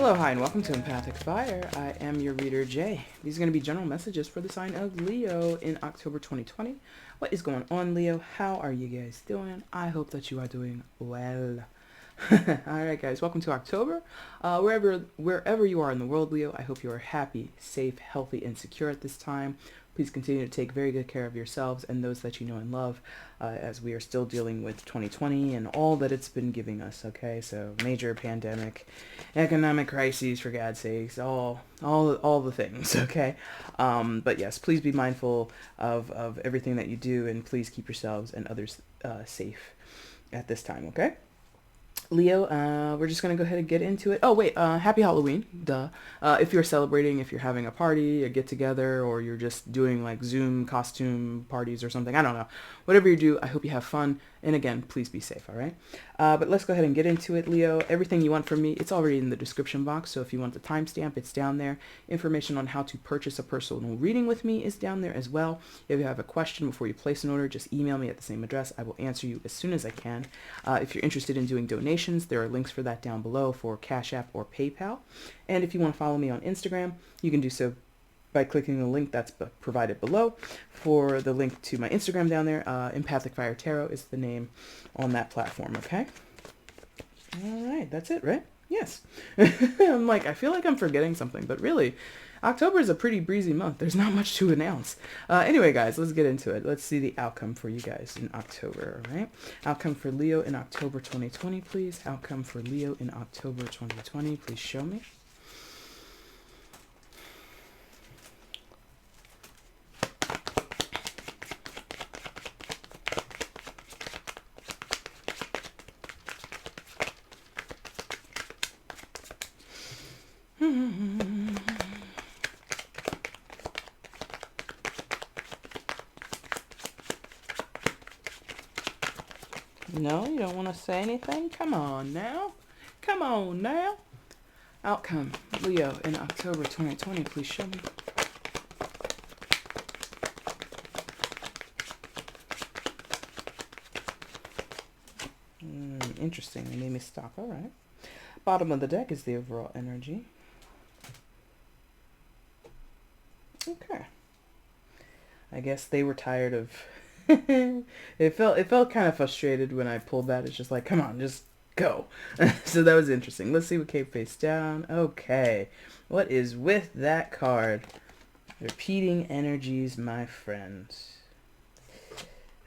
Hello, hi, and welcome to EmpathicFire. I am your reader, Jay. These are going to be general messages for the sign of Leo in October 2020. What is going on, Leo? How are you guys doing? I hope that you are doing well. Alright, guys, welcome to October. Wherever you are in the world, Leo, I hope you are happy, safe, healthy, and secure at this time. Please continue to take very good care of yourselves and those that you know and love, as we are still dealing with 2020 and all that it's been giving us, okay? So major pandemic, economic crises, for God's sakes, all the things, okay? But yes, please be mindful of everything that you do, and please keep yourselves and others safe at this time, okay? Leo, we're just going to go ahead and get into it. Oh, wait, happy Halloween, duh. If you're celebrating, if you're having a party, a get-together, or you're just doing, like, Zoom costume parties or something, I don't know. Whatever you do, I hope you have fun. And again, please be safe, all right? But let's go ahead and get into it, Leo. Everything you want from me, it's already in the description box, so if you want the timestamp, it's down there. Information on how to purchase a personal reading with me is down there as well. If you have a question before you place an order, just email me at the same address. I will answer you as soon as I can. If you're interested in doing donations, there are links for that down below for Cash App or PayPal. And if you want to follow me on Instagram, you can do so by clicking the link that's provided below. For the link to my Instagram down there, EmpathicFire Tarot is the name on that platform, okay? All right, that's it, right? Yes. I'm like, I feel like I'm forgetting something, but really, October is a pretty breezy month. There's not much to announce. Anyway, guys, let's get into it. Let's see the outcome for you guys in October, all right? Outcome for Leo in October 2020, please. Outcome for Leo in October 2020, please show me. No, you don't want to say anything? Come on now. Come on now. Outcome, Leo, in October 2020. Please show me. Interesting. They made me stop. All right. Bottom of the deck is the overall energy. Okay. I guess they were tired of... it felt kind of frustrated when I pulled that. It's just like, come on, just go. So that was interesting. Let's see what came face down. Okay. What is with that card? Repeating energies, my friends.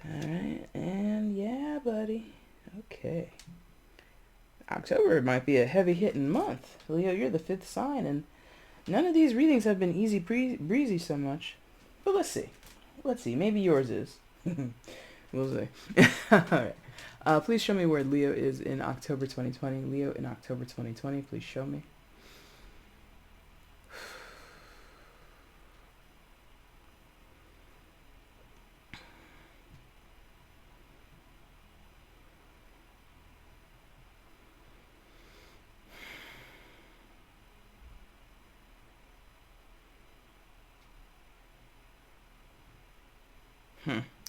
Alright, and yeah, buddy. Okay. October might be a heavy-hitting month. Leo, you're the 5th sign, and none of these readings have been easy breezy so much. But let's see. Let's see. Maybe yours is. We'll see. Alright. Please show me where Leo is in October 2020. Leo in October 2020. Please show me.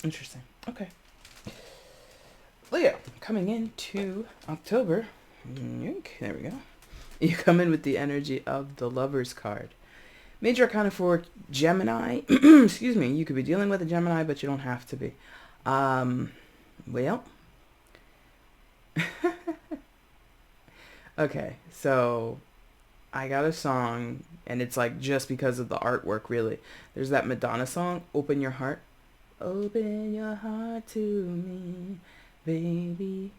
Interesting. Okay. Leo, coming into October. There we go. You come in with the energy of the Lover's card. Major arcana for Gemini. Excuse me. You could be dealing with a Gemini, but you don't have to be. Well. Okay, so I got a song, and it's like just because of the artwork, really. There's that Madonna song, Open Your Heart. Open your heart to me, baby.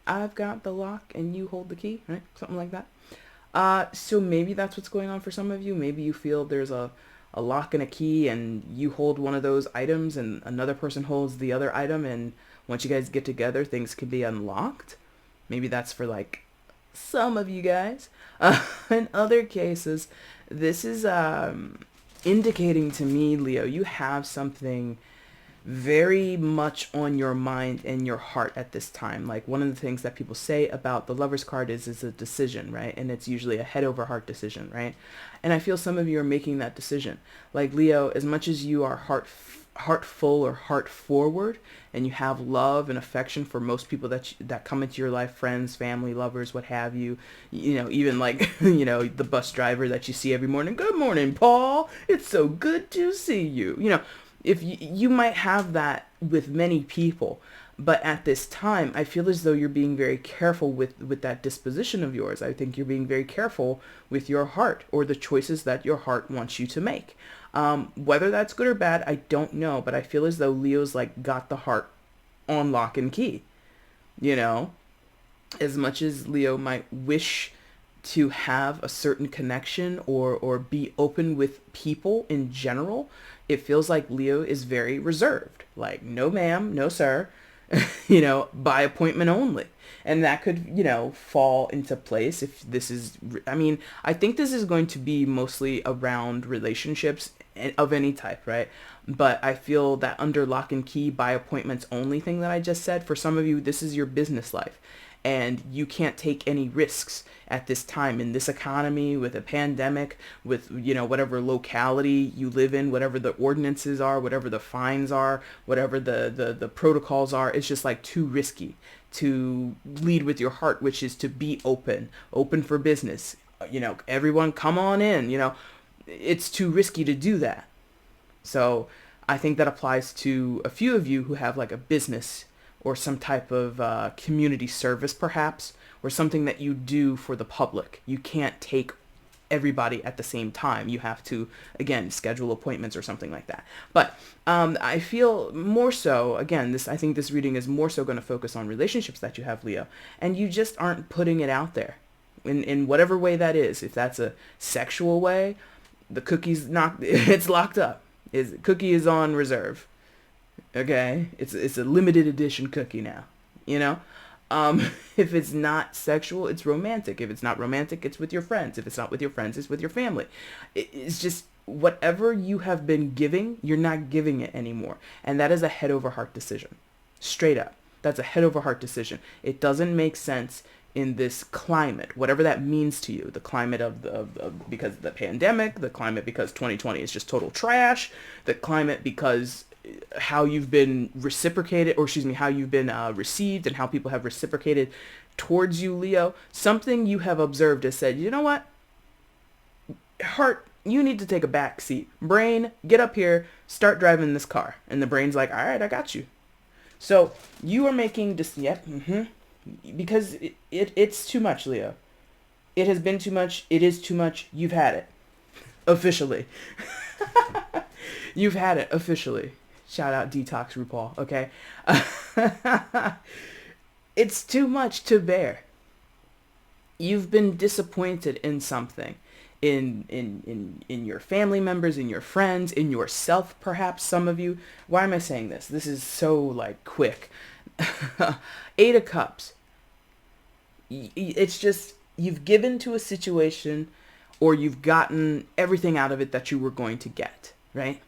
I've got the lock and you hold the key, right? Something like that. So maybe that's what's going on for some of you. Maybe you feel there's a lock and a key, and you hold one of those items and another person holds the other item, and once you guys get together, things can be unlocked. Maybe that's for like some of you guys. In other cases, this is indicating to me, Leo, you have something very much on your mind and your heart at this time. Like, one of the things that people say about the Lover's card is a decision, right? And it's usually a head over heart decision, right? And I feel some of you are making that decision. Like, Leo, as much as you are heartful or heart forward, and you have love and affection for most people that come into your life, friends, family, lovers, what have you, even like, the bus driver that you see every morning. Good morning, Paul. It's so good to see you. If you might have that with many people, but at this time, I feel as though you're being very careful with that disposition of yours. I think you're being very careful with your heart or the choices that your heart wants you to make. Whether that's good or bad, I don't know, but I feel as though Leo's like got the heart on lock and key. You know, as much as Leo might wish to have a certain connection or be open with people in general, it feels like Leo is very reserved. Like, no ma'am, no sir, by appointment only. And that could, fall into place if this is, I think this is going to be mostly around relationships of any type, right? But I feel that under lock and key by appointments only thing that I just said, for some of you, this is your business life. And you can't take any risks at this time in this economy with a pandemic, with, whatever locality you live in, whatever the ordinances are, whatever the fines are, whatever the protocols are. It's just like too risky to lead with your heart, which is to be open for business. Everyone come on in, it's too risky to do that. So I think that applies to a few of you who have like a business or some type of community service perhaps, or something that you do for the public. You can't take everybody at the same time. You have to, again, schedule appointments or something like that. But I feel more so, again, I think this reading is more so going to focus on relationships that you have, Leo, and you just aren't putting it out there in whatever way that is. If that's a sexual way, the cookie's it's locked up. Cookie is on reserve. Okay, it's a limited edition cookie now, if it's not sexual, it's romantic. If it's not romantic, it's with your friends. If it's not with your friends, it's with your family. It's just whatever you have been giving, you're not giving it anymore. And that is a head over heart decision. Straight up. That's a head over heart decision. It doesn't make sense in this climate, whatever that means to you, the climate of because of the pandemic, the climate because 2020 is just total trash, the climate because how you've been reciprocated, or how you've been received and how people have reciprocated towards you, Leo. Something you have observed has said, you know what? Heart, you need to take a back seat. Brain, get up here, start driving this car. And the brain's like, all right, I got you. So you are making this, because it's too much, Leo. It has been too much. It is too much. You've had it. Officially. You've had it officially. Shout out Detox RuPaul, okay? It's too much to bear. You've been disappointed in something. In your family members, in your friends, in yourself, perhaps, some of you. Why am I saying this? This is so, quick. 8 of Cups. It's just, you've given to a situation, or you've gotten everything out of it that you were going to get, right?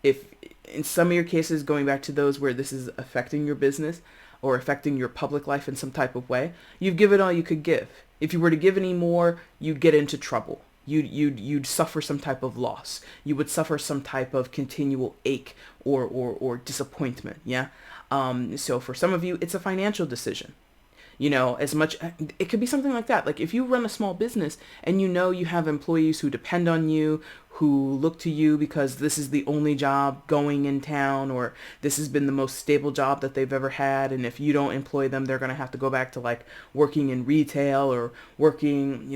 If in some of your cases, going back to those where this is affecting your business or affecting your public life in some type of way, you've given all you could give. If you were to give any more, you'd get into trouble. You'd suffer some type of loss. You would suffer some type of continual ache or disappointment. Yeah. So for some of you, it's a financial decision. As much, it could be something like that. Like if you run a small business and you have employees who depend on you, who look to you because this is the only job going in town, or this has been the most stable job that they've ever had. And if you don't employ them, they're going to have to go back to working in retail or working,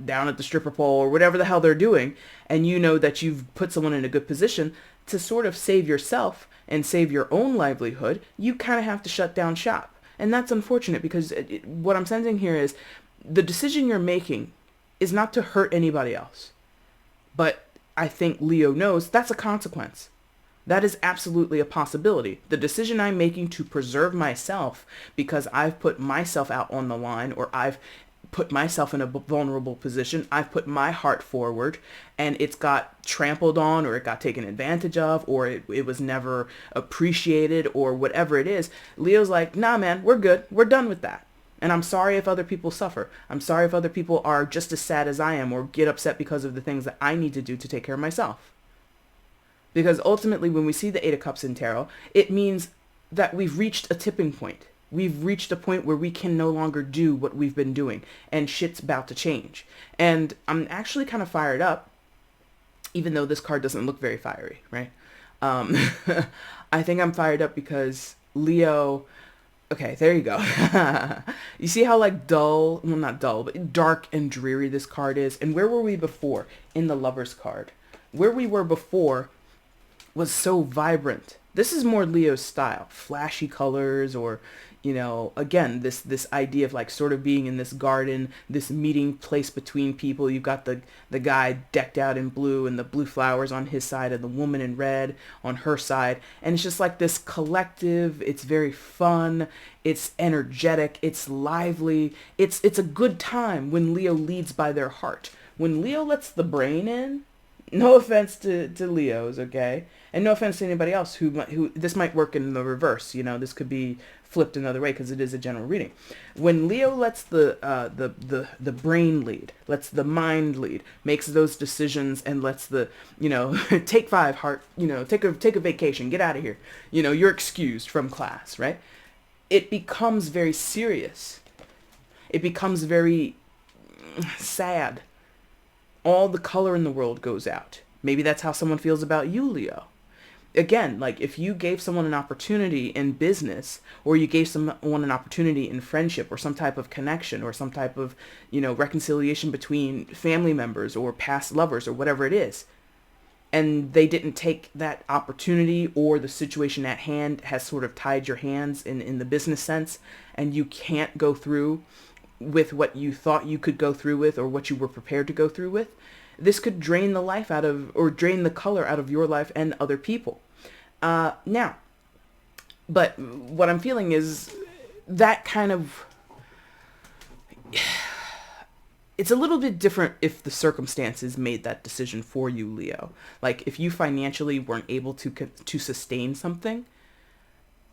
down at the stripper pole or whatever the hell they're doing. And that you've put someone in a good position to sort of save yourself and save your own livelihood. You kind of have to shut down shop. And that's unfortunate because what I'm sensing here is the decision you're making is not to hurt anybody else. But I think Leo knows that's a consequence. That is absolutely a possibility. The decision I'm making to preserve myself because I've put myself out on the line, or I've put myself in a vulnerable position. I've put my heart forward and it's got trampled on, or it got taken advantage of, or it was never appreciated, or whatever it is. Leo's like, nah, man, we're good. We're done with that. And I'm sorry if other people suffer. I'm sorry if other people are just as sad as I am or get upset because of the things that I need to do to take care of myself. Because ultimately, when we see the Eight of Cups in tarot, it means that we've reached a tipping point. We've reached a point where we can no longer do what we've been doing, and shit's about to change. And I'm actually kind of fired up, even though this card doesn't look very fiery, right? Um, I think I'm fired up because Leo, okay, there you go. You see how like dull, well not dull, but dark and dreary this card is? And where were we before in the Lover's card? Where we were before was so vibrant. This is more Leo's style, flashy colors, or, you know, again, this idea of like sort of being in this garden, this meeting place between people. You've got the guy decked out in blue and the blue flowers on his side and the woman in red on her side. And it's just like this collective. It's very fun. It's energetic. It's lively. It's a good time when Leo leads by their heart. When Leo lets the brain in, no offense to Leos, okay? And no offense to anybody else who this might work in the reverse, you know, this could be flipped another way because it is a general reading. When Leo lets the brain lead, lets the mind lead, makes those decisions and lets the, you know, take 5 heart, you know, take a vacation, get out of here. You know, you're excused from class, right? It becomes very serious. It becomes very sad. All the color in the world goes out. Maybe that's how someone feels about you, Leo. Again, like if you gave someone an opportunity in business, or you gave someone an opportunity in friendship, or some type of connection, or some type of, you know, reconciliation between family members or past lovers or whatever it is, and they didn't take that opportunity, or the situation at hand has sort of tied your hands in the business sense, and you can't go through with what you thought you could go through with, or what you were prepared to go through with, this could drain the life out of, or drain the color out of your life and other people. Now, but what I'm feeling is that kind of, it's a little bit different if the circumstances made that decision for you, Leo. Like if you financially weren't able to sustain something,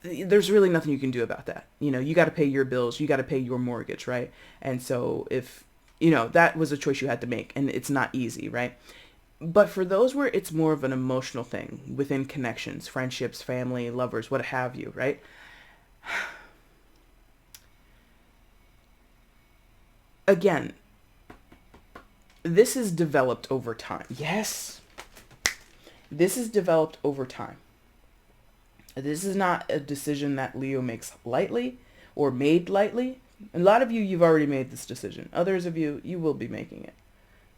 there's really nothing you can do about that. You know, you got to pay your bills, you got to pay your mortgage, right? And so if, you know, that was a choice you had to make, and it's not easy, right? But for those where it's more of an emotional thing within connections, friendships, family, lovers, what have you, right? Again, this is developed over time. Yes. This is developed over time. This is not a decision that Leo makes lightly or made lightly. A lot of you, you've already made this decision. Others of you, you will be making it.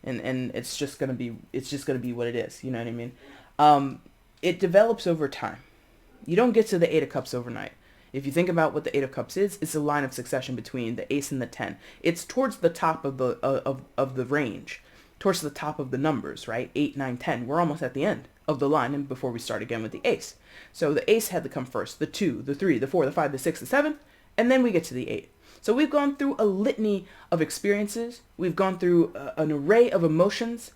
And it's just going to be what it is. You know what I mean? It develops over time. You don't get to the Eight of Cups overnight. If you think about what the Eight of Cups is, it's a line of succession between the Ace and the 10. It's towards the top of the range, towards the top of the numbers, right? 8, 9, 10. We're almost at the end of the line, and before we start again with the Ace. So the Ace had to come first, the 2, the 3, the 4, the 5, the 6, the 7, and then we get to the 8. So we've gone through a litany of experiences. We've gone through an array of emotions.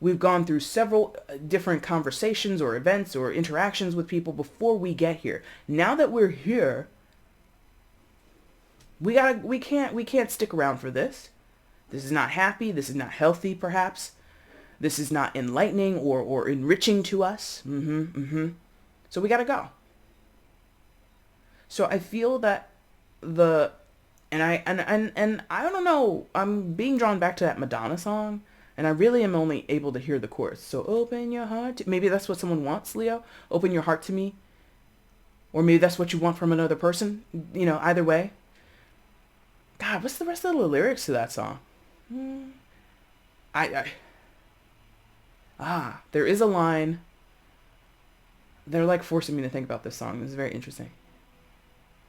We've gone through several different conversations or events or interactions with people before we get here. Now that we're here, we can't stick around for this. This is not happy. This is not healthy, perhaps. This is not enlightening or enriching to us. So we gotta go. So I feel that and I don't know, I'm being drawn back to that Madonna song, and I really am only able to hear the chorus. So open your heart to, maybe that's what someone wants, Leo. Open your heart to me. Or maybe that's what you want from another person. You know, either way. God, what's the rest of the lyrics to that song? There is a line. They're like forcing me to think about this song. This is very interesting.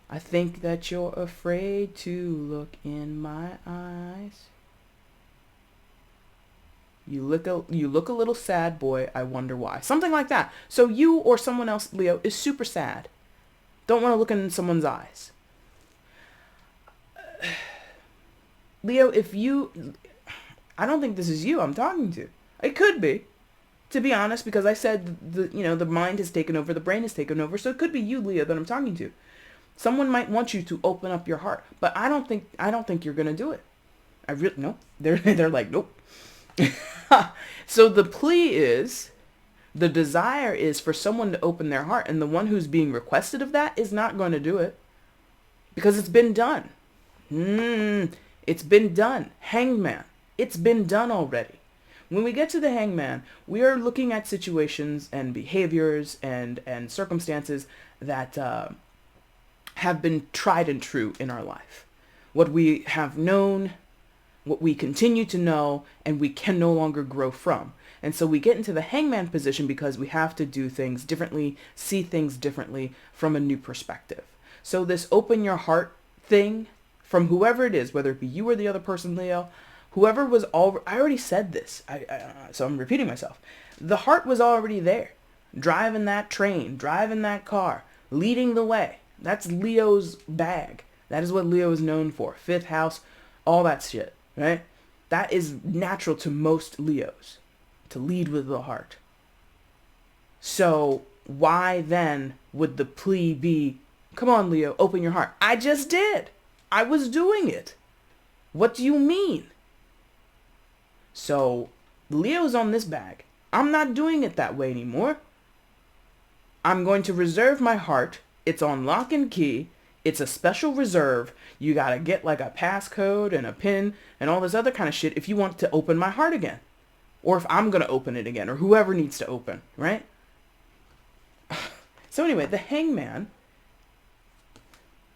I think that you're afraid to look in my eyes. You look a little sad, boy. I wonder why. Something like that. So you or someone else, Leo, is super sad. Don't want to look in someone's eyes. Leo, I don't think this is you I'm talking to. It could be, to be honest, because I said the mind has taken over, the brain has taken over. So it could be you, Leo, that I'm talking to. Someone might want you to open up your heart, but I don't think you're gonna do it. No. They're like, nope. So the plea is, The desire is for someone to open their heart, and the one who's being requested of that is not going to do it because it's been done. It's been done. Hangman. It's been done already. When we get to the hangman, we are looking at situations and behaviors and circumstances that have been tried and true in our life. What we have known, what we continue to know, and we can no longer grow from. And so we get into the hangman position because we have to do things differently, see things differently from a new perspective. So this open your heart thing from whoever it is, whether it be you or the other person, Leo, whoever was I already said this, so I'm repeating myself. The heart was already there, driving that train, driving that car, leading the way. That's Leo's bag. That is what Leo is known for. Fifth house, all that shit, right? That is natural to most Leos, to lead with the heart. So why then would the plea be, come on, Leo, open your heart? I just did. I was doing it. What do you mean? So Leo's on this bag. I'm not doing it that way anymore. I'm going to reserve my heart. It's on lock and key. It's a special reserve. You got to get like a passcode and a pin and all this other kind of shit if you want to open my heart again. Or if I'm going to open it again, or whoever needs to open, right? So anyway, the hangman,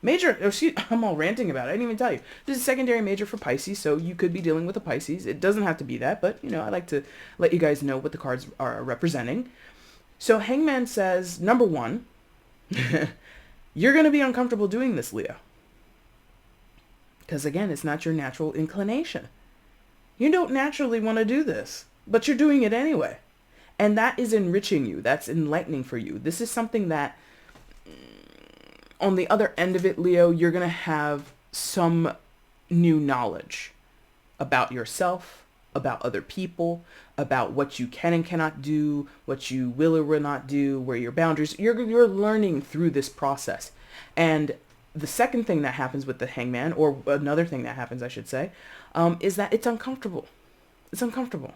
I'm all ranting about it. I didn't even tell you. This is secondary major for Pisces, so you could be dealing with a Pisces. It doesn't have to be that, but, I like to let you guys know what the cards are representing. So hangman says, number one, you're going to be uncomfortable doing this, Leo. Because again, it's not your natural inclination. You don't naturally want to do this, but you're doing it anyway. And that is enriching you. That's enlightening for you. This is something that on the other end of it, Leo, you're going to have some new knowledge about yourself, about other people, about what you can and cannot do, what you will or will not do, where your boundaries, you're learning through this process. And the second thing that happens with the hangman, or another thing that happens, I should say, is that it's uncomfortable. It's uncomfortable.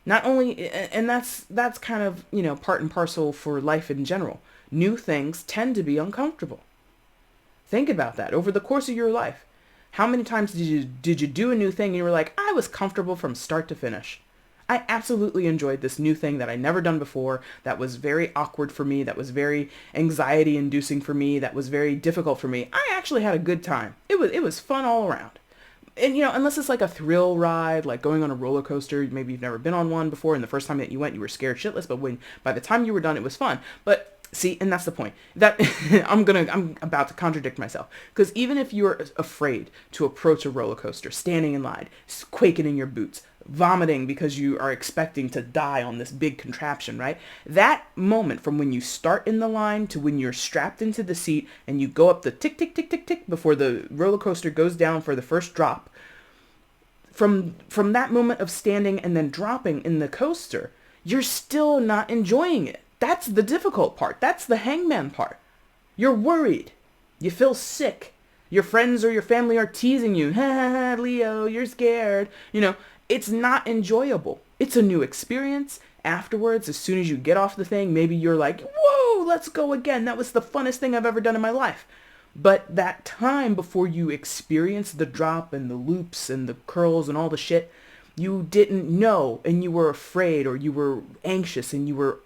Not only, and that's kind of, part and parcel for life in general. New things tend to be uncomfortable. Think about that over the course of your life. How many times did you do a new thing and you were like, I was comfortable from start to finish. I absolutely enjoyed this new thing that I never done before, that was very awkward for me, that was very anxiety inducing for me, that was very difficult for me. I actually had a good time. It was fun all around. And, unless it's like a thrill ride, like going on a roller coaster, maybe you've never been on one before, and the first time that you went, you were scared shitless, but by the time you were done, it was fun. But see, and that's the point. That I'm about to contradict myself. Because even if you're afraid to approach a roller coaster, standing in line, quaking in your boots, vomiting because you are expecting to die on this big contraption, right? That moment from when you start in the line to when you're strapped into the seat and you go up the tick, tick, tick, tick, tick before the roller coaster goes down for the first drop, from that moment of standing and then dropping in the coaster, you're still not enjoying it. That's the difficult part. That's the hangman part. You're worried. You feel sick. Your friends or your family are teasing you. Ha ha ha, Leo, you're scared. It's not enjoyable. It's a new experience. Afterwards, as soon as you get off the thing, maybe you're like, whoa, let's go again. That was the funnest thing I've ever done in my life. But that time before you experience the drop and the loops and the curls and all the shit, you didn't know and you were afraid or you were anxious and you were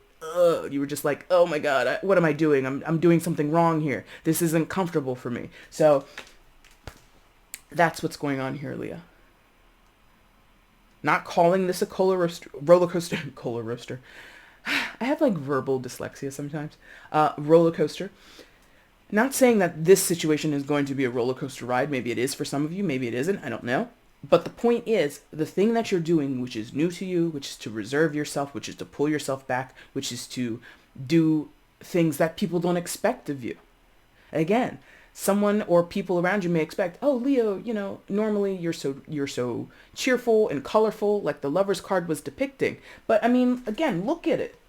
just like, oh my God, what am I doing? I'm doing something wrong here. This isn't comfortable for me. So that's what's going on here, Leah. Not calling this a roller coaster. Cola roaster. I have like verbal dyslexia sometimes. Roller coaster. Not saying that this situation is going to be a roller coaster ride. Maybe it is for some of you. Maybe it isn't. I don't know. But the point is, the thing that you're doing, which is new to you, which is to reserve yourself, which is to pull yourself back, which is to do things that people don't expect of you. Again, someone or people around you may expect, oh, Leo, normally you're so cheerful and colorful, like the Lover's card was depicting. But I mean, again, look at it.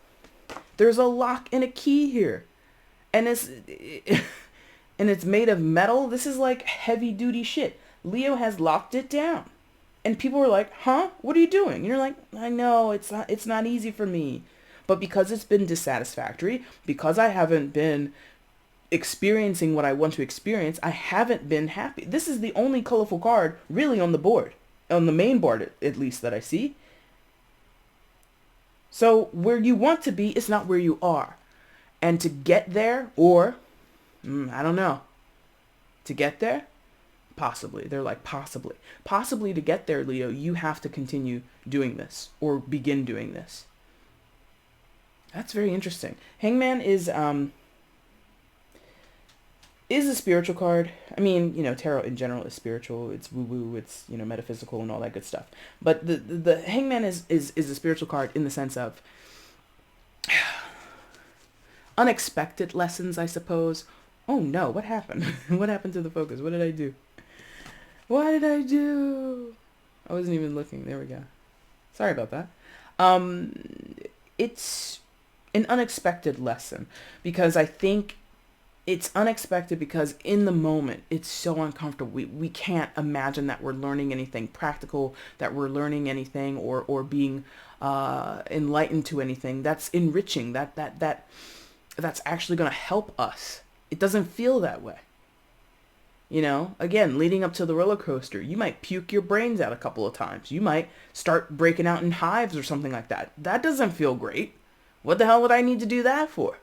There's a lock and a key here. And it's made of metal. This is like heavy duty shit. Leo has locked it down. And people are like, huh? What are you doing? And you're like, I know, it's not easy for me. But because it's been dissatisfactory, because I haven't been experiencing what I want to experience, I haven't been happy. This is the only colorful card really on the board, on the main board at least that I see. So where you want to be is not where you are. And to get there, or, I don't know, to get there, possibly. They're like, possibly. Possibly to get there, Leo, you have to continue doing this or begin doing this. That's very interesting. Hangman is a spiritual card. I mean, tarot in general is spiritual. It's woo-woo. It's, metaphysical and all that good stuff. But the Hangman is a spiritual card in the sense of unexpected lessons, I suppose. Oh no, what happened? What happened to the focus? What did I do? What did I do? I wasn't even looking. There we go. Sorry about that. It's an unexpected lesson because I think it's unexpected because in the moment it's so uncomfortable. We can't imagine that we're learning anything practical, that we're learning anything or being enlightened to anything that's enriching, that's actually going to help us. It doesn't feel that way. Again, leading up to the roller coaster, you might puke your brains out a couple of times. You might start breaking out in hives or something like that. That doesn't feel great. What the hell would I need to do that for?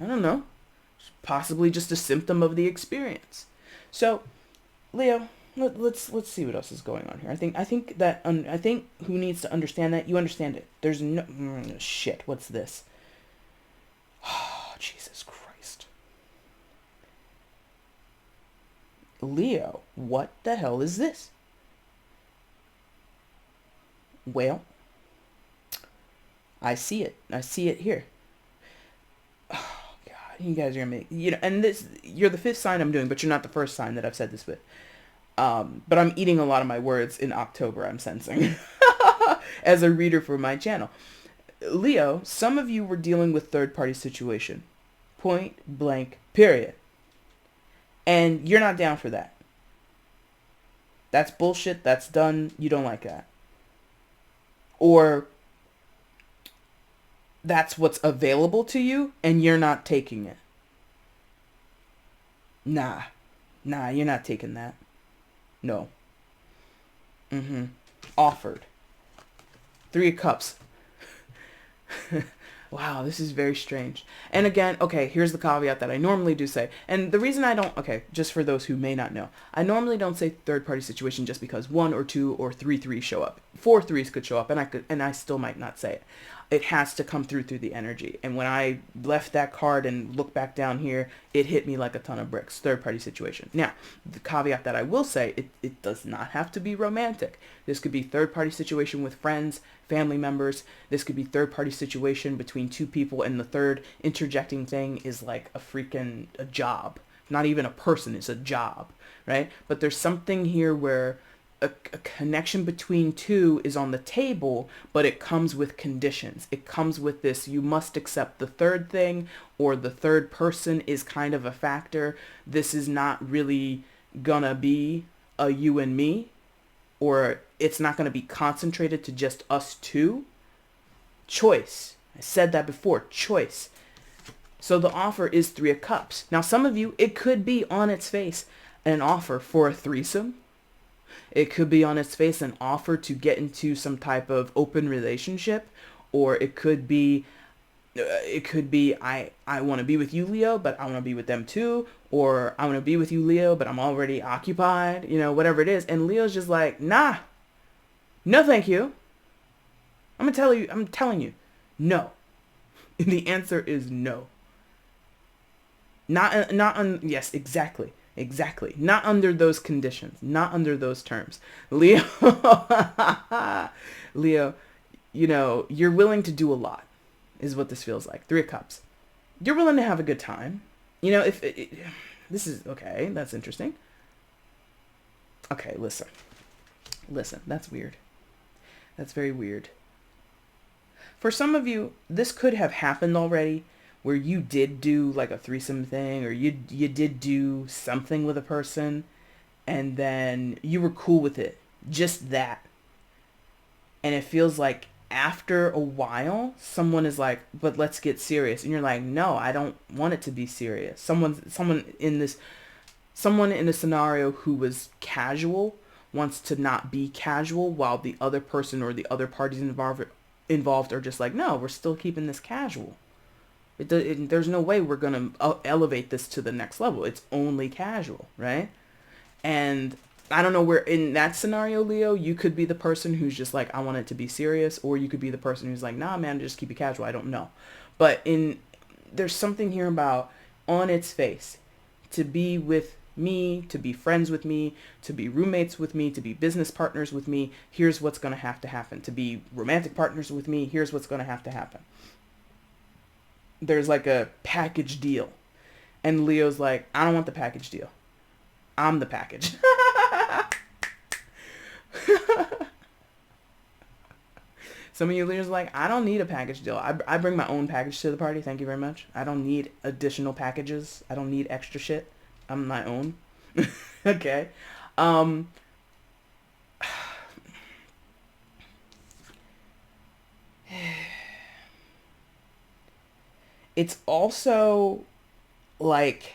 I don't know. It's possibly just a symptom of the experience. So, Leo, let's see what else is going on here. I think who needs to understand that, you understand it. There's no shit. What's this? Oh, Jesus Christ. Leo, what the hell is this? Well, I see it. I see it here. Oh, God. You guys are going to make... and this... You're the 5th sign I'm doing, but you're not the 1st sign that I've said this with. But I'm eating a lot of my words in October, I'm sensing. As a reader for my channel. Leo, some of you were dealing with third-party situation. Point blank, period. And you're not down for that. That's bullshit. That's done. You don't like that. Or that's what's available to you and you're not taking it. Nah, you're not taking that. No. Offered. 3 of Cups. Wow, this is very strange. And again, okay, here's the caveat that I normally do say. And the reason I don't, okay, just for those who may not know, I normally don't say third-party situation just because 1 or 2 or 3 threes show up. 4 threes could show up, and I still might not say it. It has to come through the energy. And when I left that card and looked back down here, it hit me like a ton of bricks. Third-party situation. Now, the caveat that I will say, it does not have to be romantic. This could be third-party situation with friends, family members. This could be third-party situation between 2 people, and the third interjecting thing is like a job. Not even a person, it's a job, right? But there's something here where a connection between 2 is on the table, but it comes with conditions. It comes with this, you must accept the third thing, or the third person is kind of a factor. This is not really gonna be a you and me, or it's not gonna be concentrated to just us 2. Choice. I said that before, choice. So the offer is 3 of Cups. Now some of you, it could be on its face an offer for a threesome. It could be on its face an offer to get into some type of open relationship, or it could be I want to be with you, Leo, but I want to be with them too, or I want to be with you, Leo, but I'm already occupied, whatever it is. And Leo's just like, nah, no, thank you. I'm telling you, no. The answer is no. Yes, exactly. Exactly. Not under those conditions. Not under those terms. Leo, Leo, you're willing to do a lot, is what this feels like. 3 of Cups. You're willing to have a good time. This is, okay, that's interesting. Okay, listen. That's weird. That's very weird. For some of you, this could have happened already, where you did do like a threesome thing, or you did do something with a person, and then you were cool with it. Just that. And it feels like after a while, someone is like, but let's get serious. And you're like, no, I don't want it to be serious. Someone in a scenario who was casual wants to not be casual, while the other person or the other parties involved are just like, no, we're still keeping this casual. There's no way we're going to elevate this to the next level. It's only casual, right? And I don't know, where in that scenario, Leo, you could be the person who's just like, I want it to be serious, or you could be the person who's like, nah, man, just keep it casual. I don't know. But there's something here about, on its face, to be with me, to be friends with me, to be roommates with me, to be business partners with me, here's what's going to have to happen. To be romantic partners with me, here's what's going to have to happen. There's like a package deal. And Leo's like, I don't want the package deal. I'm the package. Some of you Leos are like, I don't need a package deal. I bring my own package to the party. Thank you very much. I don't need additional packages. I don't need extra shit. I'm my own. Okay. It's also like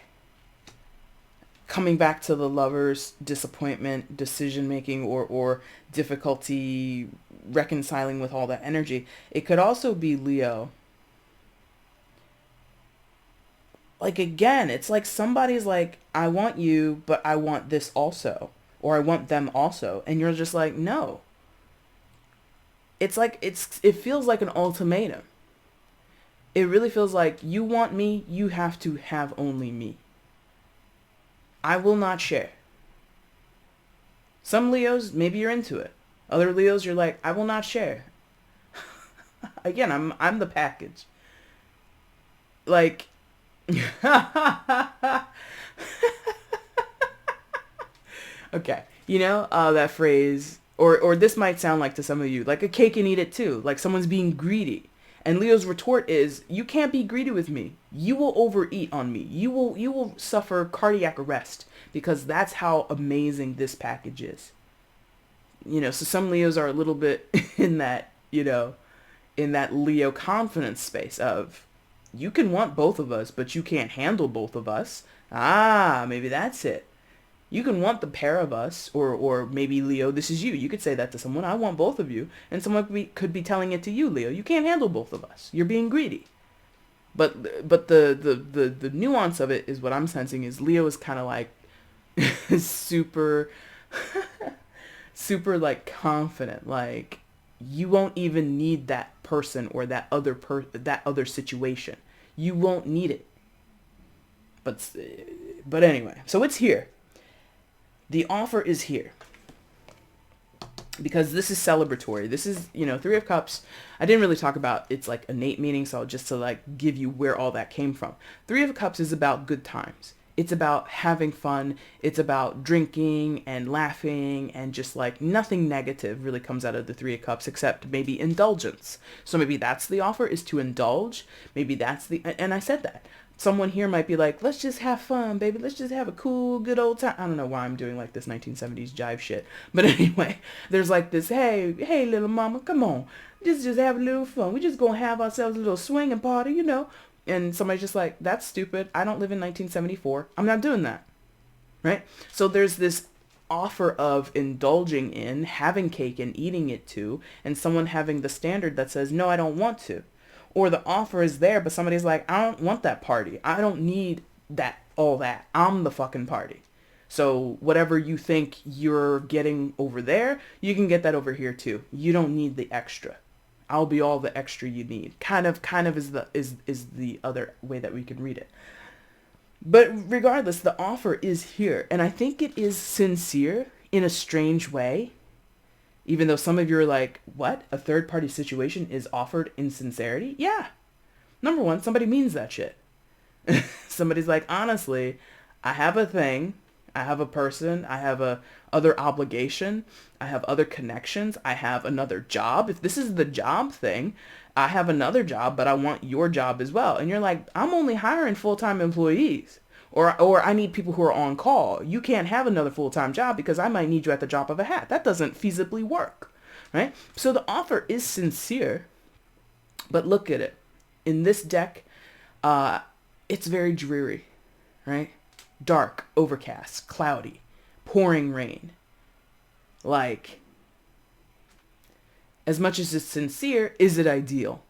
coming back to the lover's disappointment, decision making, or difficulty reconciling with all that energy. It could also be Leo. Like, again, it's like somebody's like, I want you, but I want this also, or I want them also. And you're just like, no. It's like, it feels like an ultimatum. It really feels like, you want me, you have to have only me. I will not share. Some Leos, maybe you're into it. Other Leos, you're like, I will not share. Again, I'm the package. Like, okay, you know, that phrase, or this might sound like to some of you, like a cake and eat it too. Like someone's being greedy. And Leo's retort is, you can't be greedy with me. You will overeat on me. You will suffer cardiac arrest, because that's how amazing this package is. You know, so some Leos are a little bit in that, you know, in that Leo confidence space of, you can want both of us, but you can't handle both of us. Ah, maybe that's it. You can want the pair of us, or maybe, Leo, this is you. You could say that to someone, I want both of you. And someone could be telling it to you, Leo, you can't handle both of us. You're being greedy. But the nuance of it is, what I'm sensing is, Leo is kind of like super, super like confident. Like, you won't even need that person or that other situation. You won't need it. But anyway, so it's here. The offer is here, because this is celebratory. This is, you know, Three of Cups. I didn't really talk about its like innate meaning, so just to like give you where all that came from. Three of Cups is about good times. It's about having fun. It's about drinking and laughing, and just like nothing negative really comes out of the Three of Cups except maybe indulgence. So maybe that's the offer, is to indulge. Maybe that's and I said that. Someone here might be like, let's just have fun, baby. Let's just have a cool, good old time. I don't know why I'm doing like this 1970s jive shit. But anyway, there's like this, hey, little mama, come on. Just have a little fun. We're just going to have ourselves a little swinging party, you know. And somebody's just like, that's stupid. I don't live in 1974. I'm not doing that. Right? So there's this offer of indulging in, having cake and eating it too, and someone having the standard that says, no, I don't want to. Or the offer is there, but somebody's like, I don't want that party. I don't need all that. I'm the fucking party. So whatever you think you're getting over there, you can get that over here too. You don't need the extra. I'll be all the extra you need. Kind of is the other way that we can read it. But regardless, the offer is here. And I think it is sincere in a strange way. Even though some of you are like, what? A third party situation is offered in sincerity? Yeah. Number one, somebody means that shit. Somebody's like, honestly, I have a thing. I have a person. I have a other obligation. I have other connections. I have another job. If this is the job thing, I have another job, but I want your job as well. And you're like, I'm only hiring full-time employees. Or I need people who are on call. You can't have another full-time job because I might need you at the drop of a hat. That doesn't feasibly work, right? So the offer is sincere, but look at it. In this deck, it's very dreary, right? Dark, overcast, cloudy, pouring rain. Like, as much as it's sincere, is it ideal?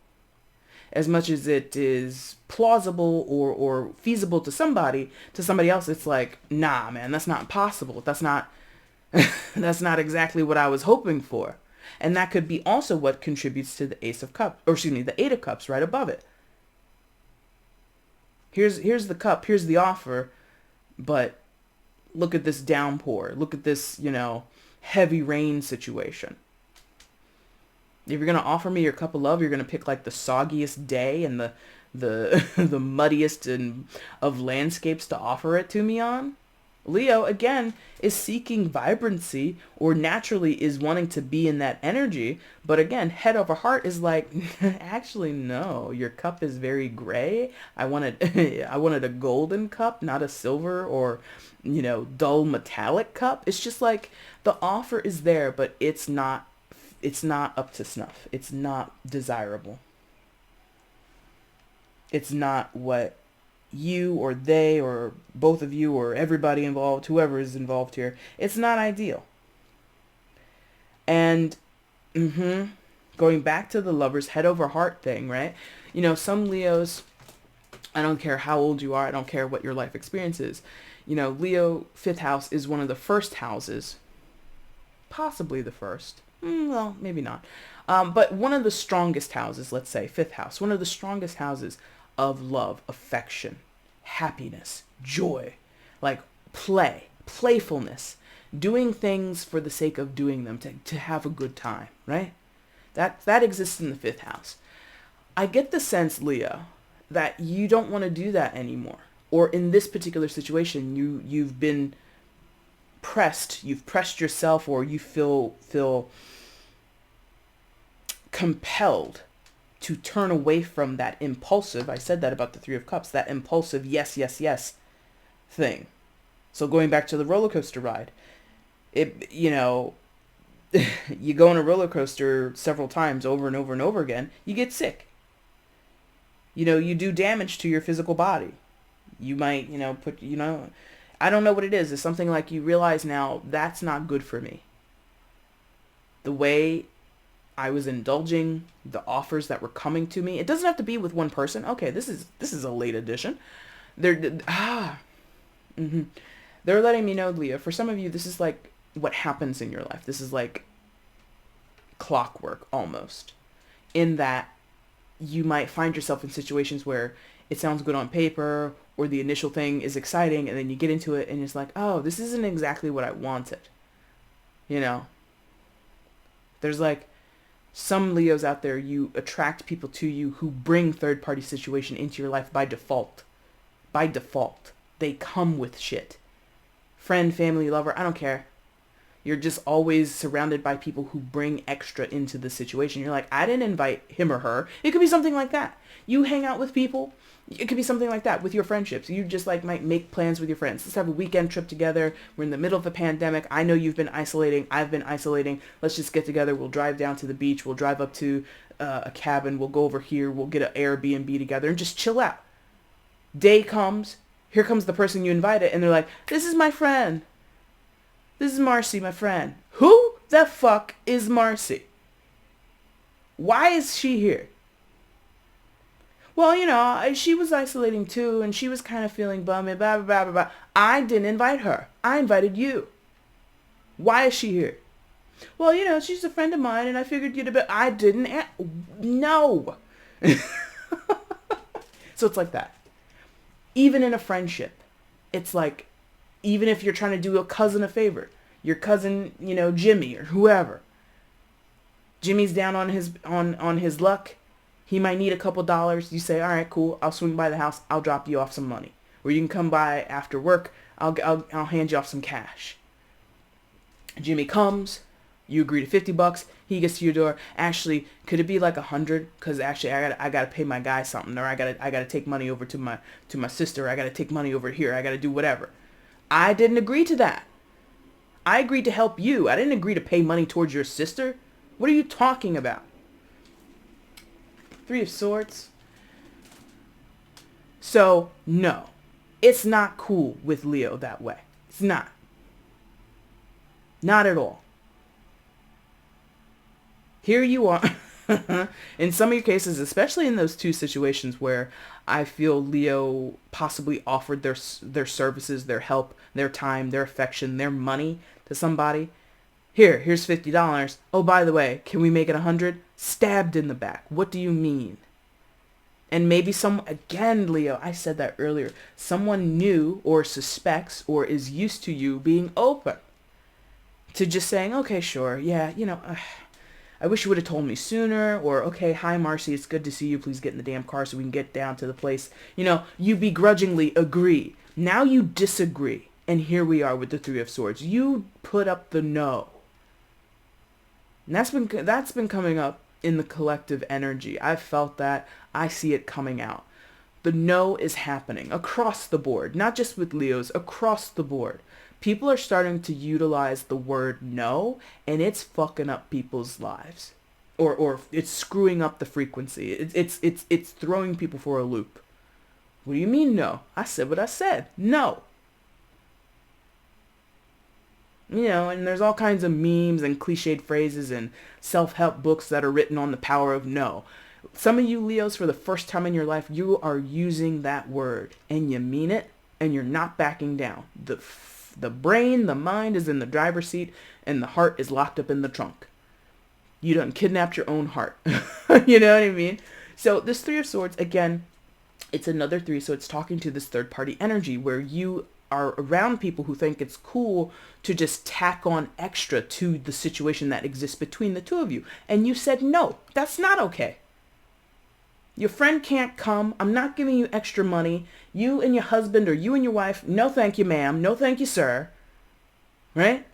As much as it is plausible or feasible to somebody else, it's like, nah, man, that's not possible. That's not that's not exactly what I was hoping for. And that could be also what contributes to the Ace of Cups, or excuse me, the Eight of Cups right above it. Here's the cup, here's the offer, but look at this downpour. Look at this, heavy rain situation. If you're going to offer me your cup of love, you're going to pick like the soggiest day and the the muddiest of landscapes to offer it to me on. Leo, again, is seeking vibrancy, or naturally is wanting to be in that energy. But again, head over heart is like, actually, no, your cup is very gray. I wanted a golden cup, not a silver or, dull metallic cup. It's just like the offer is there, but it's not up to snuff. It's not desirable. It's not what you or they or both of you or everybody involved, whoever is involved here, it's not ideal. And going back to the lover's head over heart thing, right? Some Leos, I don't care how old you are, I don't care what your life experience is. Leo 5th house is one of the first houses, possibly the first. Well, maybe not. But one of the strongest houses, let's say 5th house, one of the strongest houses of love, affection, happiness, joy, like playfulness, doing things for the sake of doing them, to have a good time, right? That exists in the 5th house. I get the sense, Leo, that you don't want to do that anymore. Or in this particular situation, you've been pressed, you've pressed yourself, or you feel compelled to turn away from that impulsive, I said that about the 3 of Cups, that impulsive yes, yes, yes thing. So going back to the roller coaster ride, you go on a roller coaster several times over and over and over again, you get sick. You do damage to your physical body. You might, I don't know what it is. It's something like you realize now, that's not good for me. The way I was indulging the offers that were coming to me. It doesn't have to be with one person. Okay, this is a late edition. They're letting me know, Leo, for some of you, this is like what happens in your life. This is like clockwork almost, in that you might find yourself in situations where it sounds good on paper, or the initial thing is exciting, and then you get into it and it's like, oh, this isn't exactly what I wanted. There's like some Leos out there, you attract people to you who bring third-party situation into your life by default. By default. They come with shit. Friend, family, lover, I don't care. You're just always surrounded by people who bring extra into the situation. You're like, I didn't invite him or her. It could be something like that. You hang out with people. It could be something like that with your friendships. You just like might make plans with your friends. Let's have a weekend trip together. We're in the middle of a pandemic. I know you've been isolating. I've been isolating. Let's just get together. We'll drive down to the beach. We'll drive up to a cabin. We'll go over here. We'll get an Airbnb together and just chill out. Day comes. Here comes the person you invited. And they're like, this is my friend. This is Marcy, my friend. Who the fuck is Marcy? Why is she here? Well, she was isolating too, and she was kind of feeling bummed, blah, blah, blah, blah, blah. I didn't invite her. I invited you. Why is she here? Well, she's a friend of mine, and I figured you'd have been... I didn't... No. So it's like that. Even in a friendship, it's like, even if you're trying to do a cousin a favor, your cousin, Jimmy or whoever, Jimmy's down on his luck. He might need a couple dollars. You say, all right, cool. I'll swing by the house. I'll drop you off some money. Or you can come by after work. I'll hand you off some cash. Jimmy comes. You agree to $50. He gets to your door. Actually, could it be like 100? Because actually, I gotta pay my guy something, or I gotta take money over to my sister. I gotta take money over here. I gotta do whatever. I didn't agree to that. I agreed to help you. I didn't agree to pay money towards your sister. What are you talking about? Three of Swords. So, no. It's not cool with Leo that way. It's not. Not at all. Here you are. In some of your cases, especially in those two situations where I feel Leo possibly offered their services, their help, their time, their affection, their money to somebody. Here's $50. Oh, by the way, can we make it 100? Stabbed in the back. What do you mean? And maybe again, Leo, I said that earlier, someone new or suspects or is used to you being open to just saying, okay, sure, yeah, I wish you would have told me sooner, or, okay, hi, Marcy, it's good to see you. Please get in the damn car so we can get down to the place. You begrudgingly agree. Now you disagree. And here we are with the Three of Swords. You put up the no. And that's been coming up in the collective energy. I've felt that. I see it coming out. The no is happening across the board, not just with Leos, across the board. People are starting to utilize the word no, and it's fucking up people's lives. Or it's screwing up the frequency. It's throwing people for a loop. What do you mean no? I said what I said. No. And there's all kinds of memes and cliched phrases and self-help books that are written on the power of no. Some of you Leos, for the first time in your life, you are using that word and you mean it and you're not backing down. The brain, the mind is in the driver's seat and the heart is locked up in the trunk. You done kidnapped your own heart. You know what I mean? So this Three of Swords, again, it's another three. So it's talking to this third party energy where you are around people who think it's cool to just tack on extra to the situation that exists between the two of you. And you said, no, that's not okay. Your friend can't come. I'm not giving you extra money. You and your husband or you and your wife, no thank you, ma'am. No thank you, sir. Right?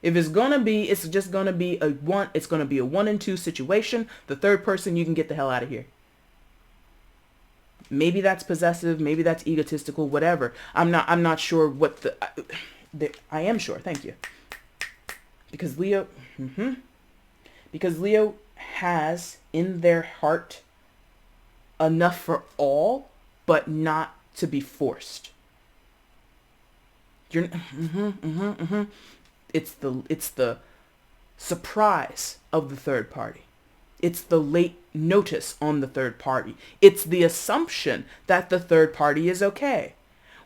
If it's going to be, it's just going to be it's going to be a 1 and 2 situation. The third person, you can get the hell out of here. Maybe that's possessive. Maybe that's egotistical, whatever. I'm not sure what I am sure. Thank you. Because Leo has in their heart enough for all, but not to be forced. It's the surprise of the third party. It's the late notice on the third party. It's the assumption that the third party is okay.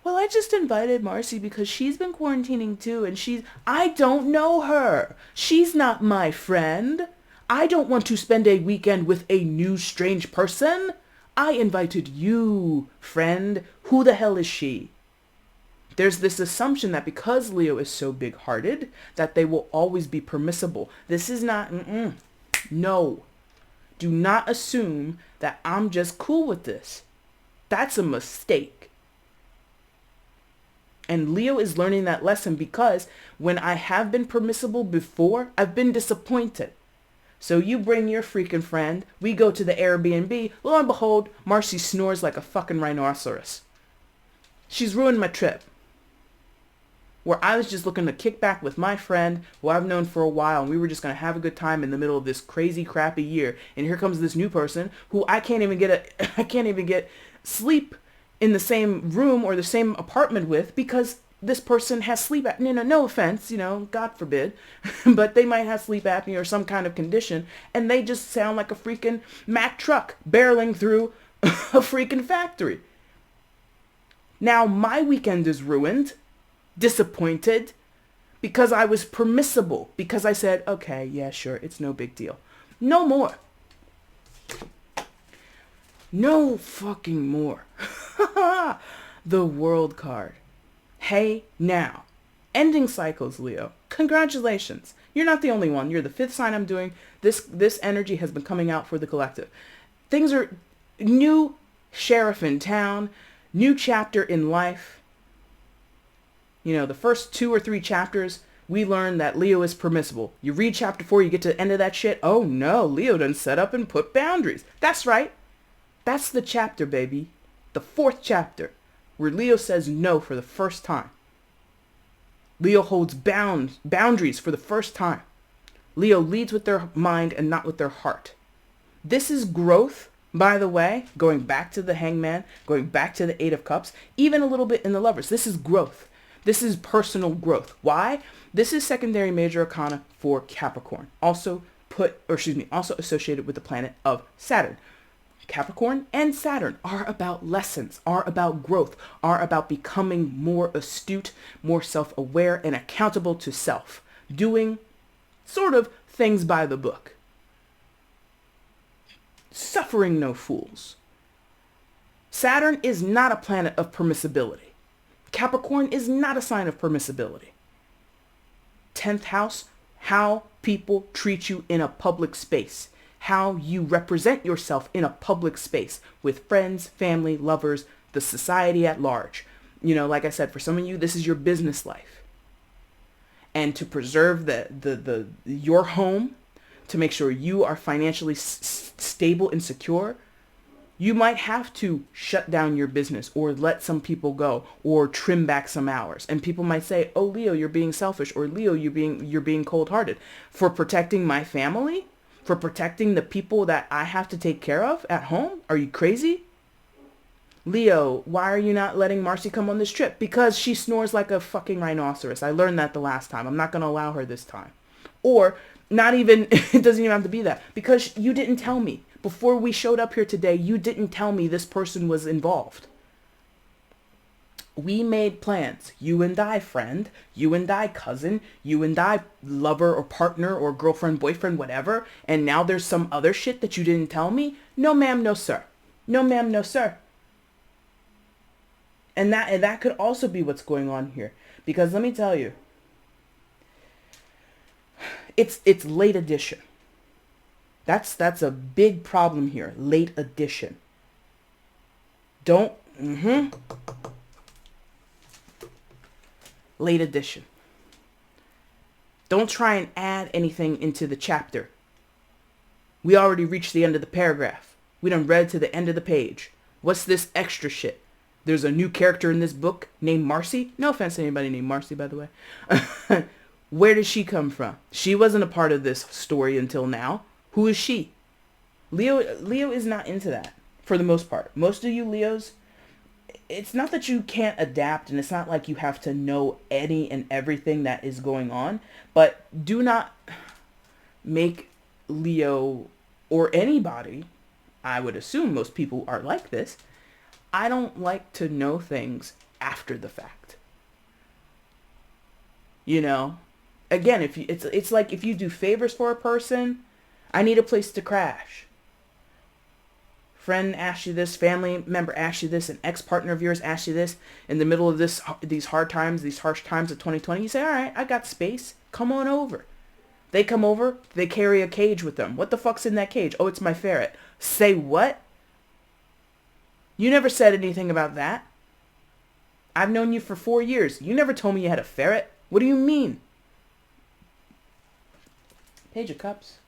Well, I just invited Marcy because she's been quarantining too, and I don't know her. She's not my friend. I don't want to spend a weekend with a new strange person. I invited you, friend. Who the hell is she? There's this assumption that because Leo is so big-hearted, that they will always be permissible. This is not, no. Do not assume that I'm just cool with this. That's a mistake. And Leo is learning that lesson because when I have been permissible before, I've been disappointed. So you bring your freaking friend, we go to the Airbnb, lo and behold, Marcy snores like a fucking rhinoceros. She's ruined my trip. Where I was just looking to kick back with my friend who I've known for a while, and we were just going to have a good time in the middle of this crazy crappy year. And here comes this new person who I can't even get sleep in the same room or the same apartment with because this person has sleep apnea. No offense, God forbid, but they might have sleep apnea or some kind of condition, and they just sound like a freaking Mack truck barreling through a freaking factory. Now my weekend is ruined, disappointed, because I was permissible, because I said, okay, yeah, sure, it's no big deal. No more. No fucking more. The World card. Hey, now. Ending cycles, Leo. Congratulations. You're not the only one. You're the 5th sign I'm doing. This energy has been coming out for the collective. Things are new sheriff in town, new chapter in life. The first 2 or 3 chapters, we learn that Leo is permissible. You read chapter 4, you get to the end of that shit. Oh no, Leo done set up and put boundaries. That's right. That's the chapter, baby. The 4th chapter, where Leo says no for the first time. Leo holds boundaries for the first time. Leo leads with their mind and not with their heart. This is growth, by the way, going back to the Hangman, going back to the Eight of Cups, even a little bit in the Lovers. This is growth. This is personal growth. Why? This is secondary major arcana for Capricorn. Also associated with the planet of Saturn. Capricorn and Saturn are about lessons, are about growth, are about becoming more astute, more self-aware, and accountable to self. Doing sort of things by the book. Suffering no fools. Saturn is not a planet of permissibility. Capricorn is not a sign of permissibility. 10th house, how people treat you in a public space. How you represent yourself in a public space with friends, family, lovers, the society at large. You know, like I said, for some of you, this is your business life. And to preserve your home, to make sure you are financially stable and secure, you might have to shut down your business or let some people go or trim back some hours. And people might say, "Oh, Leo, you're being selfish," or "Leo, you're being cold-hearted." For protecting my family, for protecting the people that I have to take care of at home? Are you crazy? Leo, why are you not letting Marcy come on this trip? Because she snores like a fucking rhinoceros. I learned that the last time. I'm not going to allow her this time. Or not even, it doesn't even have to be that. Because you didn't tell me. Before we showed up here today, you didn't tell me this person was involved. We made plans. You and I, friend. You and I, cousin. You and I, lover or partner or girlfriend, boyfriend, whatever. And now there's some other shit that you didn't tell me? No, ma'am, no, sir. No, ma'am, no, sir. And that could also be what's going on here. Because let me tell you, it's late edition. That's a big problem here. Late edition. Don't, Late edition. Don't try and add anything into the chapter. We already reached the end of the paragraph. We done read to the end of the page. What's this extra shit? There's a new character in this book named Marcy. No offense to anybody named Marcy, by the way. Where did she come from? She wasn't a part of this story until now. Who is she? Leo is not into that for the most part. Most of you Leos, it's not that you can't adapt, and it's not like you have to know any and everything that is going on, but do not make Leo or anybody, I would assume most people are like this, I don't like to know things after the fact. You know, again, if you, it's like if you do favors for a person, I need a place to crash. Friend asks you this, family member asks you this, an ex-partner of yours asks you this in the middle of these hard times, these harsh times of 2020. You say, all right, I got space. Come on over. They come over. They carry a cage with them. What the fuck's in that cage? Oh, it's my ferret. Say what? You never said anything about that. I've known you for 4 years. You never told me you had a ferret. What do you mean? Page of Cups.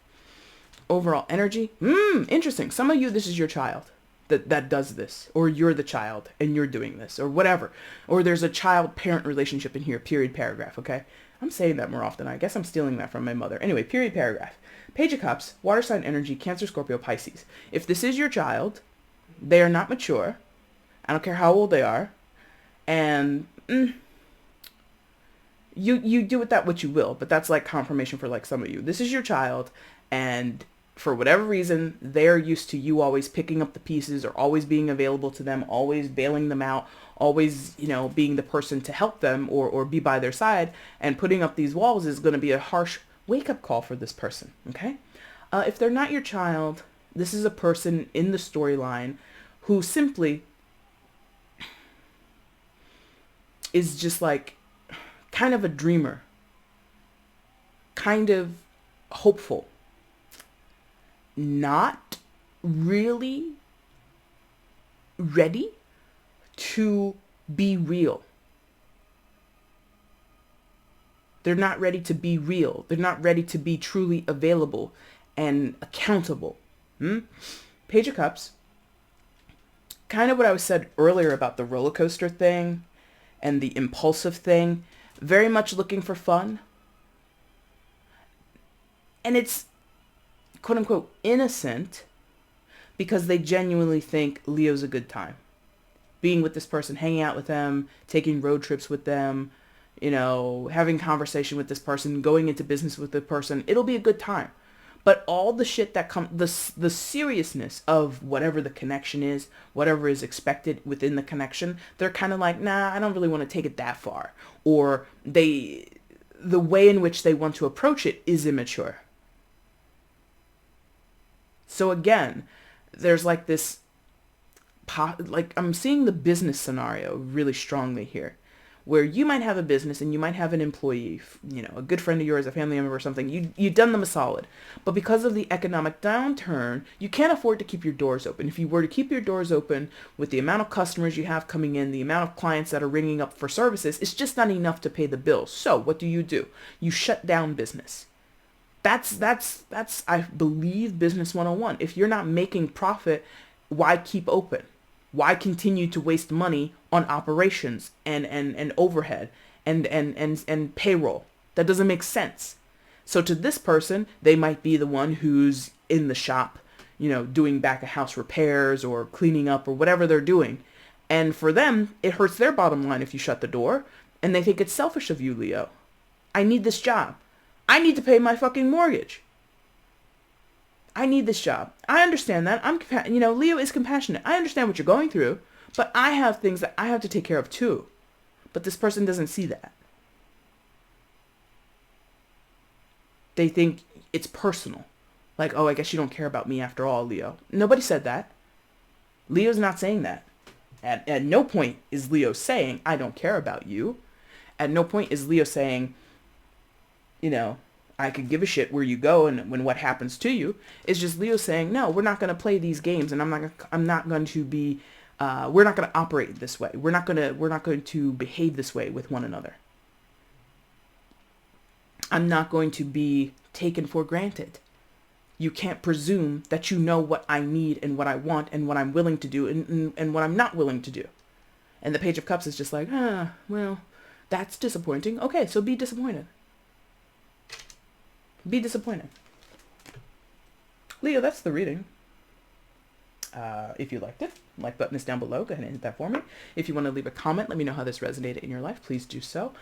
Overall energy. Interesting. Some of you, this is your child that does this. Or you're the child and you're doing this. Or whatever. Or there's a child-parent relationship in here. Period, paragraph. Okay? I'm saying that more often. I guess I'm stealing that from my mother. Anyway, period, paragraph. Page of Cups. Water sign energy. Cancer, Scorpio, Pisces. If this is your child, they are not mature. I don't care how old they are. And you do with that what you will. But that's like confirmation for like some of you. This is your child, and for whatever reason, they're used to you always picking up the pieces or always being available to them, always bailing them out, always, you know, being the person to help them or be by their side. And putting up these walls is going to be a harsh wake-up call for this person, okay? If they're not your child, this is a person in the storyline who simply is just like kind of a dreamer, kind of hopeful, not really ready to be real. They're not ready to be real. They're not ready to be truly available and accountable. Page of Cups. Kind of what I was said earlier about the roller coaster thing and the impulsive thing. Very much looking for fun. And it's quote unquote innocent because they genuinely think Leo's a good time. Being with this person, hanging out with them, taking road trips with them, you know, having conversation with this person, going into business with the person, it'll be a good time. But all the shit that comes, the seriousness of whatever the connection is, whatever is expected within the connection, they're kind of like, nah, I don't really want to take it that far. Or the way in which they want to approach it is immature. So again, there's like this, like I'm seeing the business scenario really strongly here, where you might have a business and you might have an employee, you know, a good friend of yours, a family member or something. You've done them a solid. But because of the economic downturn, you can't afford to keep your doors open. If you were to keep your doors open with the amount of customers you have coming in, the amount of clients that are ringing up for services, it's just not enough to pay the bills. So what do? You shut down business. That's I believe business 101. If you're not making profit, why keep open? Why continue to waste money on operations and overhead and payroll? That doesn't make sense. So to this person, they might be the one who's in the shop, you know, doing back of house repairs or cleaning up or whatever they're doing. And for them, it hurts their bottom line if you shut the door, and they think it's selfish of you, Leo. I need this job. I need to pay my fucking mortgage. I need this job. I understand that. Leo is compassionate. I understand what you're going through, but I have things that I have to take care of too. But this person doesn't see that. They think it's personal. Like, oh, I guess you don't care about me after all, Leo. Nobody said that. Leo's not saying that. At no point is Leo saying, I don't care about you. At no point is Leo saying, you know, I could give a shit where you go and when what happens to you. It's just Leo saying, no, we're not going to play these games, and we're not going to operate this way. We're not going to behave this way with one another. I'm not going to be taken for granted. You can't presume that you know what I need and what I want and what I'm willing to do and what I'm not willing to do. And the Page of Cups is just like, well, that's disappointing. Okay, so be disappointed. Be disappointed. Leo, that's the reading. If you liked it, like button is down below. Go ahead and hit that for me. If you want to leave a comment, let me know how this resonated in your life. Please do so.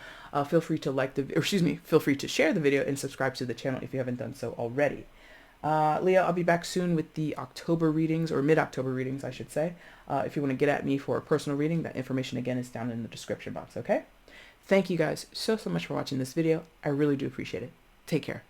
Feel free to share the video and subscribe to the channel if you haven't done so already. Leo, I'll be back soon with the October readings, or mid-October readings, I should say. If you want to get at me for a personal reading, that information again is down in the description box, okay? Thank you guys so much for watching this video. I really do appreciate it. Take care.